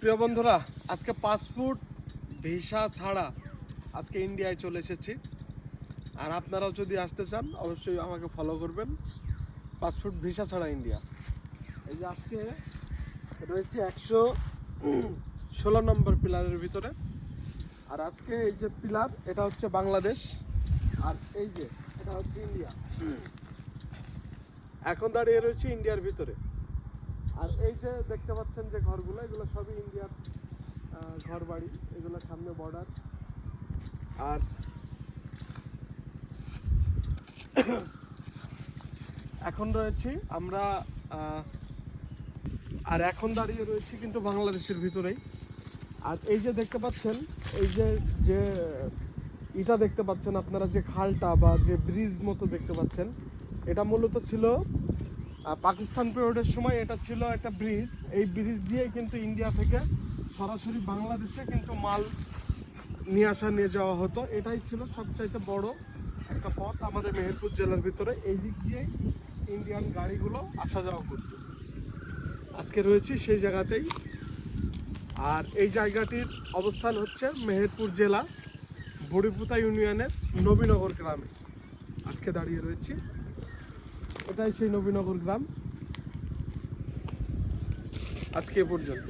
প্রিয় বন্ধুরা, আজকে পাসপোর্ট ভিসা ছাড়া আজকে ইন্ডিয়ায় চলে এসেছি। আর আপনারাও যদি আসতে চান অবশ্যই আমাকে ফলো করবেন। পাসপোর্ট ভিসা ছাড়া ইন্ডিয়া। এই যে আজকে রয়েছে 116 নম্বর পিলারের ভিতরে। আর আজকে এই যে পিলার, এটা হচ্ছে বাংলাদেশ, আর এই যে এটা হচ্ছে ইন্ডিয়া। এখন দাঁড়িয়ে রয়েছে ইন্ডিয়ার ভিতরে। আর এই যে দেখতে পাচ্ছেন যে ঘরগুলো, এগুলো সবই ইন্ডিয়ার ঘর বাড়ি। এগুলো সামনে বর্ডার। আর এখন রয়েছি আমরা এখন দাঁড়িয়ে রয়েছি কিন্তু বাংলাদেশের ভিতরেই। আর এই যে দেখতে পাচ্ছেন, এই যে যে ইটা দেখতে পাচ্ছেন আপনারা, যে খালটা বা যে ব্রিজ মতো দেখতে পাচ্ছেন, এটা মূলত ছিল পাকিস্তান পিরিয়ডের সময়। এটা ছিল একটা ব্রিজ। এই ব্রিজ দিয়ে কিন্তু ইন্ডিয়া থেকে সরাসরি বাংলাদেশে কিন্তু মাল নিয়ে যাওয়া হতো। এটাই ছিল সবচাইতে বড় একটা পথ আমাদের মেহেরপুর জেলার ভিতরে। এই দিক দিয়েই ইন্ডিয়ান গাড়িগুলো আসা যাওয়া করতো। আজকে রয়েছি সেই জায়গাতেই। আর এই জায়গাটির অবস্থান হচ্ছে মেহেরপুর জেলা বড়িপুতা ইউনিয়নের নবীনগর গ্রামে। আজকে দাঁড়িয়ে রয়েছি, এটাই সেই নবীনগর গ্রাম। আজকে এ পর্যন্ত।